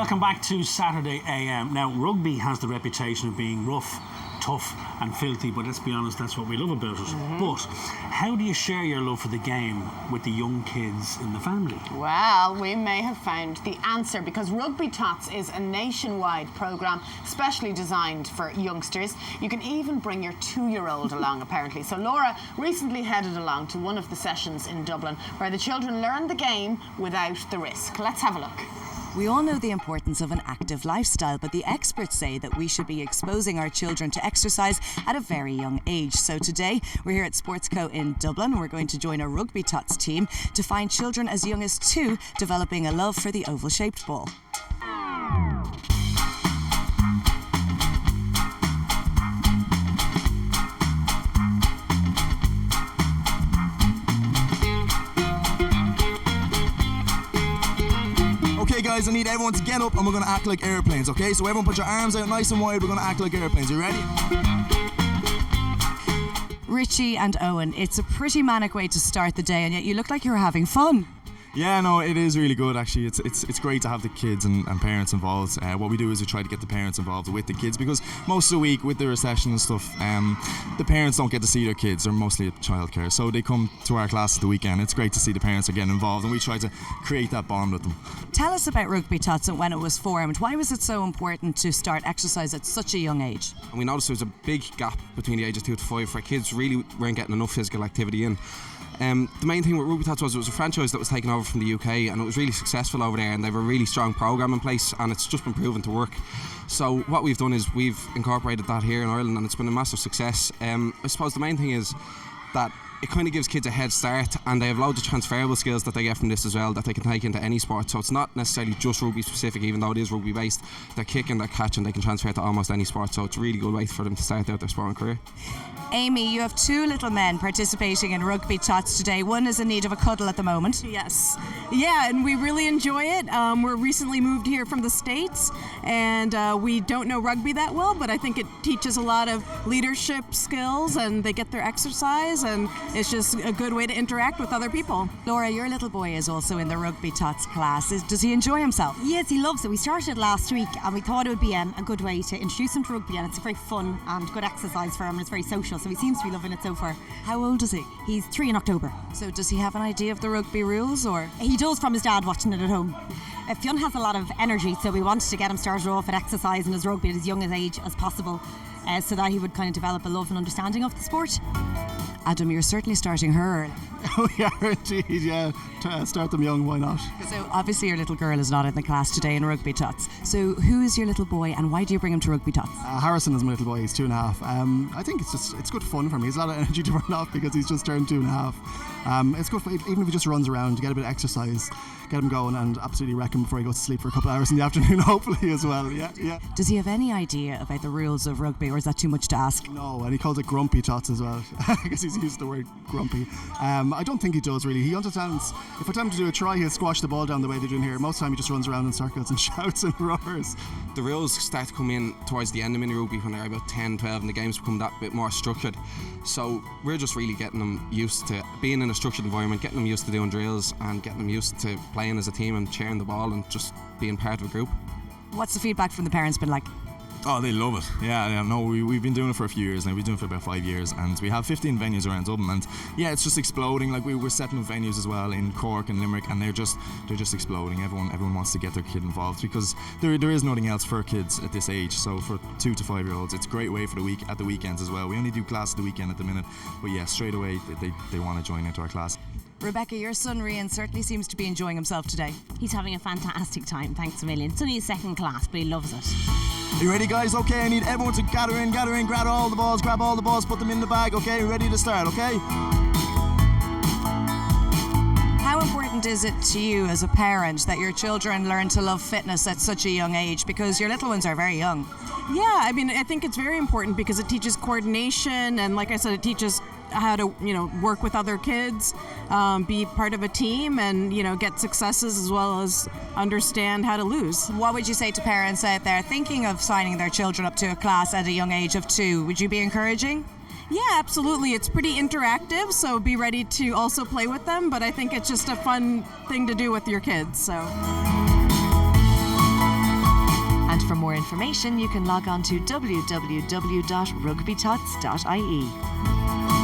Welcome back to Saturday AM. Now, rugby has the reputation of being rough, tough and filthy, but let's be honest, that's what we love about it. But how do you share your love for the game with the young kids in the family? Well, we may have found the answer, because Rugbytots is a nationwide programme specially designed for youngsters. You can even bring your 2-year-old along, apparently. So Laura recently headed along to one of the sessions in Dublin where the children learn the game without the risk. Let's have a look. We all know the importance of an active lifestyle, but the experts say that we should be exposing our children to exercise at a very young age. So today, we're here at Sportsco in Dublin. We're going to join a Rugbytots team to find children as young as 2 developing a love for the oval-shaped ball. Okay guys, I need everyone to get up and we're going to act like airplanes, okay? So everyone put your arms out nice and wide, we're going to act like airplanes. Are you ready? Richie and Owen, it's a pretty manic way to start the day, and yet you look like you're having fun. Yeah, no, it is really good actually. It's great to have the kids and parents involved. What we do is we try to get the parents involved with the kids, because most of the week with the recession and stuff, the parents don't get to see their kids. They're mostly at childcare, so they come to our class at the weekend. It's great to see the parents are getting involved, and we try to create that bond with them. Tell us about Rugbytots and when it was formed. Why was it so important to start exercise at such a young age? And we noticed there was a big gap between the ages 2 to 5 where kids really weren't getting enough physical activity in. The main thing with Rugbytots was it was a franchise that was taken over from the UK, and it was really successful over there, and they have a really strong programme in place, and it's just been proven to work. So what we've done is we've incorporated that here in Ireland, and it's been a massive success. I suppose the main thing is that it kind of gives kids a head start, and they have loads of transferable skills that they get from this as well that they can take into any sport. So it's not necessarily just rugby specific, even though it is rugby based. They're kicking, they're catching, they can transfer to almost any sport, so it's a really good way for them to start out their sporting career. Amy, you have 2 little men participating in Rugbytots today. One is in need of a cuddle at the moment. Yes. Yeah, and we really enjoy it. We're recently moved here from the States, and we don't know rugby that well, but I think it teaches a lot of leadership skills, and they get their exercise, and it's just a good way to interact with other people. Laura, your little boy is also in the Rugbytots class. Does he enjoy himself? Yes, he loves it. We started last week, and we thought it would be a good way to introduce him to rugby, and it's a very fun and good exercise for him, and it's very social, so he seems to be loving it so far. How old is he? He's 3 in October. So does he have an idea of the rugby rules, or? He does from his dad watching it at home. Fionn has a lot of energy, so we wanted to get him started off at exercise and his rugby at as young an age as possible, so that he would kind of develop a love and understanding of the sport. Adam, you're certainly starting her early. Oh yeah, indeed, yeah. Start them young, why not? So obviously your little girl is not in the class today in Rugbytots. So who is your little boy, and why do you bring him to Rugbytots? Harrison is my little boy, he's 2.5. I think it's good fun for me. He's a lot of energy to burn off because he's just turned 2.5. It's good for, even if he just runs around, to get a bit of exercise, get him going, and absolutely wreck him before he goes to sleep for a couple of hours in the afternoon, hopefully as well. Yeah. Does he have any idea about the rules of rugby, or is that too much to ask? No, and he calls it grumpy tots as well, because he's used the word grumpy. I don't think he does really. He understands, if I tell him to do a try, he'll squash the ball down the way they're doing here. Most of the time he just runs around in circles and shouts and roars. The rules start to come in towards the end of mini rugby when they're about 10, 12 and the games become that bit more structured. So we're just really getting them used to being in a structured environment, getting them used to doing drills, and getting them used to playing as a team and sharing the ball and just being part of a group. What's the feedback from the parents been like? Oh, they love it. Yeah, no, we've been doing it for a few years now. We've been doing it for about 5 years, and we have 15 venues around Dublin, and yeah, it's just exploding. Like we're setting up venues as well in Cork and Limerick, and they're just exploding. Everyone wants to get their kid involved, because there is nothing else for kids at this age. So for 2 to 5 year olds, it's a great way for the week at the weekends as well. We only do class at the weekend at the minute, but yeah, straight away they want to join into our class. Rebecca, your son Rian certainly seems to be enjoying himself today. He's having a fantastic time, thanks a million. It's only his 2nd class, but he loves it. Are you ready, guys? Okay, I need everyone to gather in, grab all the balls, put them in the bag, okay? Ready to start, okay? How important is it to you as a parent that your children learn to love fitness at such a young age? Because your little ones are very young. Yeah, I mean, I think it's very important because it teaches coordination, and like I said, it teaches how to, work with other kids, be part of a team, and, get successes as well as understand how to lose. What would you say to parents out there thinking of signing their children up to a class at a young age of 2? Would you be encouraging? Yeah, absolutely. It's pretty interactive, so be ready to also play with them, but I think it's just a fun thing to do with your kids, so. And for more information, you can log on to www.rugbytots.ie.